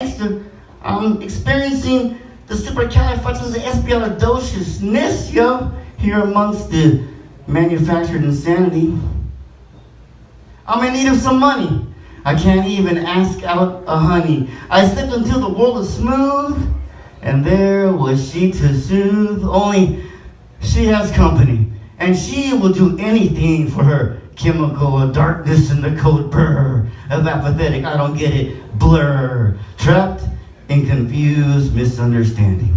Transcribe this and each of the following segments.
I'm experiencing the supercalifragilisticexpialidocious, yo, here amongst the manufactured insanity. I'm in need of some money. I can't even ask out a honey. I slipped until the world was smooth, and there was she to soothe. Only she has company, and she will do anything for her chemical darkness in the cold burr of apathetic, I don't get it, blur, trapped in confused misunderstanding.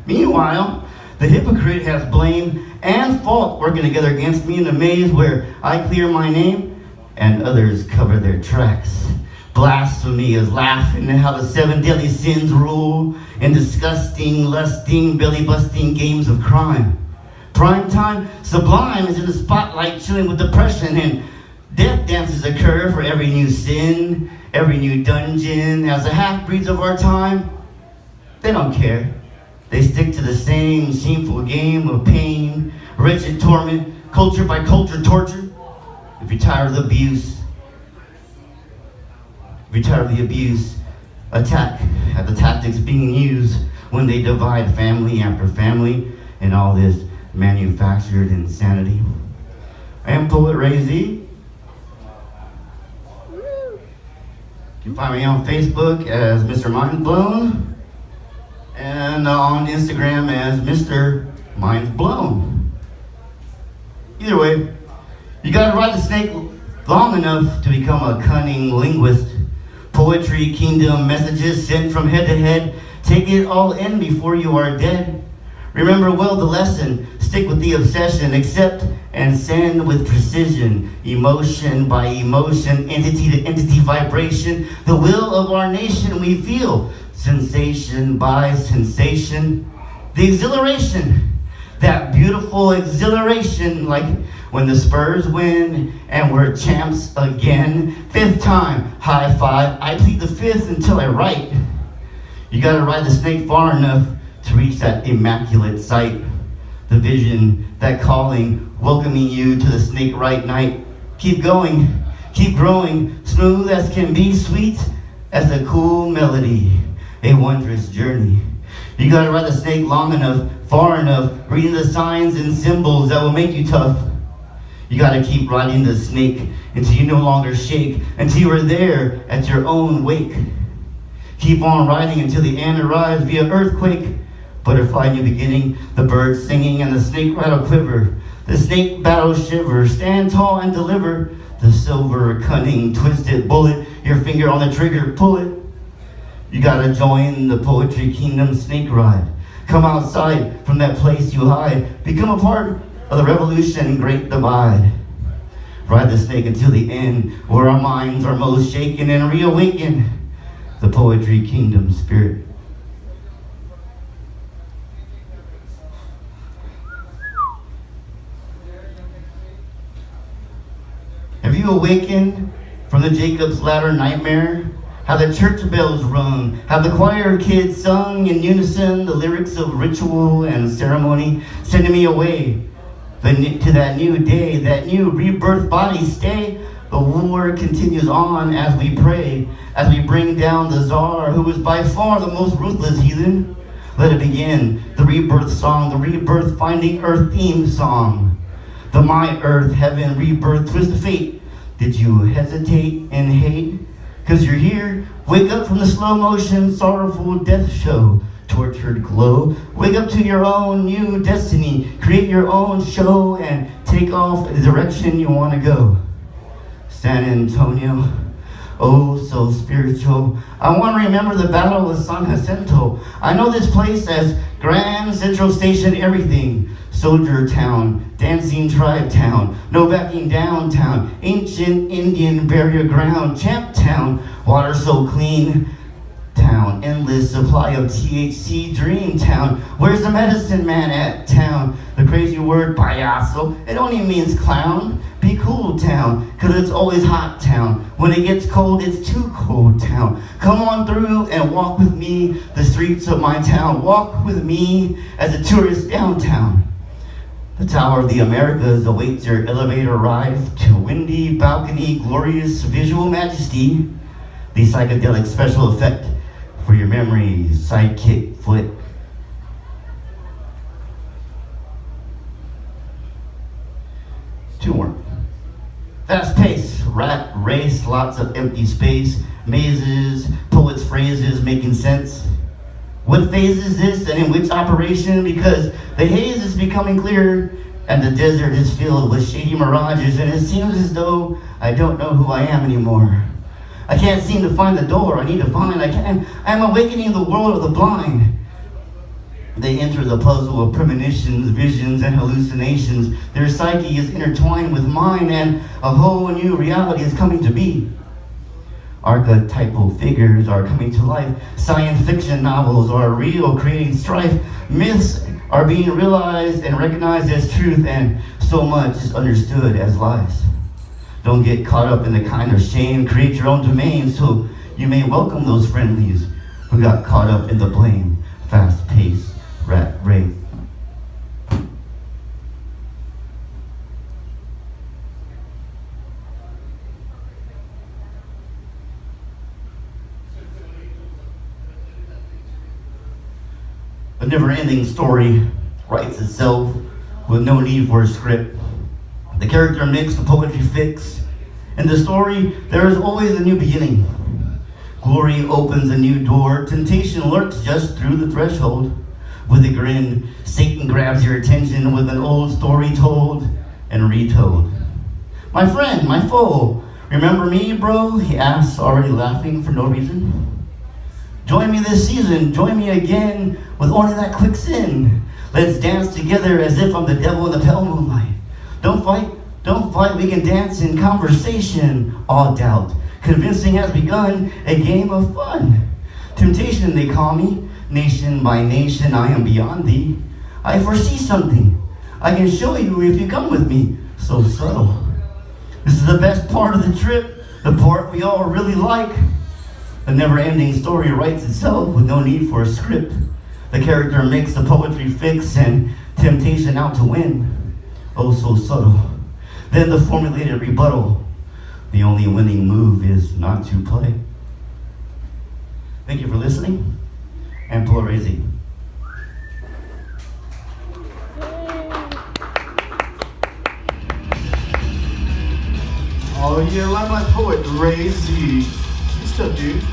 Meanwhile, the hypocrite has blame and fault working together against me in a maze where I clear my name and others cover their tracks. Blasphemy is laughing at how the 7 deadly sins rule in disgusting, lusting, belly-busting games of crime. Prime time sublime is in the spotlight, chilling with depression, and death dances occur for every new sin, every new dungeon. As the half-breeds of our time, they don't care. They stick to the same shameful game of pain, wretched torment, culture by culture torture. If you're tired of the abuse, attack at the tactics being used when they divide family after family and all this manufactured insanity. I am Poet Ray Z. You can find me on Facebook as Mr. Mind Blown and on Instagram as Mr. Minds Blown. Either way, you gotta ride the snake long enough to become a cunning linguist. Poetry, kingdom, messages sent from head to head. Take it all in before you are dead. Remember well the lesson, stick with the obsession, accept and send with precision, emotion by emotion, entity to entity vibration, the will of our nation we feel, sensation by sensation, the exhilaration, that beautiful exhilaration, like when the Spurs win and we're champs again, 5th time, high five, I plead the 5th until I write. You gotta ride the snake far enough to reach that immaculate sight, the vision, that calling, welcoming you to the snake right night. Keep going, keep growing, smooth as can be, sweet as a cool melody, a wondrous journey. You gotta ride the snake long enough, far enough, reading the signs and symbols that will make you tough. You gotta keep riding the snake until you no longer shake, until you are there at your own wake. Keep on riding until the end arrives via earthquake. Butterfly new beginning, the birds singing and the snake rattle quiver. The snake battle shiver, stand tall and deliver. The silver cunning twisted bullet, your finger on the trigger, pull it. You gotta join the poetry kingdom snake ride. Come outside from that place you hide. Become a part of the revolution great divide. Ride the snake until the end, where our minds are most shaken and reawaken. The poetry kingdom spirit. Have you awakened from the Jacob's Ladder nightmare? How the church bells rung, how the choir kids sung in unison the lyrics of ritual and ceremony, sending me away to that new day, that new rebirth body stay. The war continues on as we pray, as we bring down the czar, who is by far the most ruthless heathen. Let it begin, the rebirth song, the rebirth finding earth theme song. The my earth, heaven, rebirth, twist of fate. Did you hesitate and hate? 'Cause you're here, wake up from the slow motion, sorrowful death show, tortured glow. Wake up to your own new destiny, create your own show, and take off the direction you want to go. San Antonio, oh so spiritual. I want to remember the battle of San Jacinto. I know this place as Grand Central Station everything. Soldier town, dancing tribe town, no backing downtown, ancient Indian burial ground, champ town, water so clean town, endless supply of THC dream town. Where's the medicine man at town? The crazy word payaso, it only means clown. Be cool town, 'cause it's always hot town. When it gets cold, it's too cold town. Come on through and walk with me the streets of my town. Walk with me as a tourist downtown. The Tower of the Americas awaits your elevator ride to windy balcony, glorious visual majesty. the psychedelic special effect for your memory sidekick flick. Two more. Fast pace, rat race, lots of empty space, mazes, poets' phrases making sense. What phase is this and in which operation? Because the haze is becoming clearer and the desert is filled with shady mirages, and it seems as though I don't know who I am anymore. I can't seem to find the door I need to find. I'm awakening the world of the blind. They enter the puzzle of premonitions, visions, and hallucinations. Their psyche is intertwined with mine, and a whole new reality is coming to be. Archetypal figures are coming to life. Science fiction novels are real, creating strife. Myths are being realized and recognized as truth, and so much is understood as lies. Don't get caught up in the kind of shame. Create your own domain so you may welcome those friendlies who got caught up in the blame. Fast-paced rat race. A never-ending story writes itself with no need for a script. The character mix, the poetry fix. In the story, there is always a new beginning. Glory opens a new door. Temptation lurks just through the threshold. With a grin, Satan grabs your attention with an old story told and retold. My friend, my foe, remember me, bro? He asks, already laughing for no reason. Join me this season, join me again with only that quick sin. Let's dance together as if I'm the devil in the pale moonlight. Don't fight, we can dance in conversation. All doubt, convincing has begun, a game of fun. Temptation they call me, nation by nation I am beyond thee. I foresee something, I can show you if you come with me, so subtle. This is the best part of the trip, the part we all really like. The never-ending story writes itself with no need for a script. The character makes the poetry fix and temptation out to win. Oh, so subtle. Then the formulated rebuttal. The only winning move is not to play. Thank you for listening, and Polarizing. Oh yeah, Limelight poet Ray Z. What's up, dude?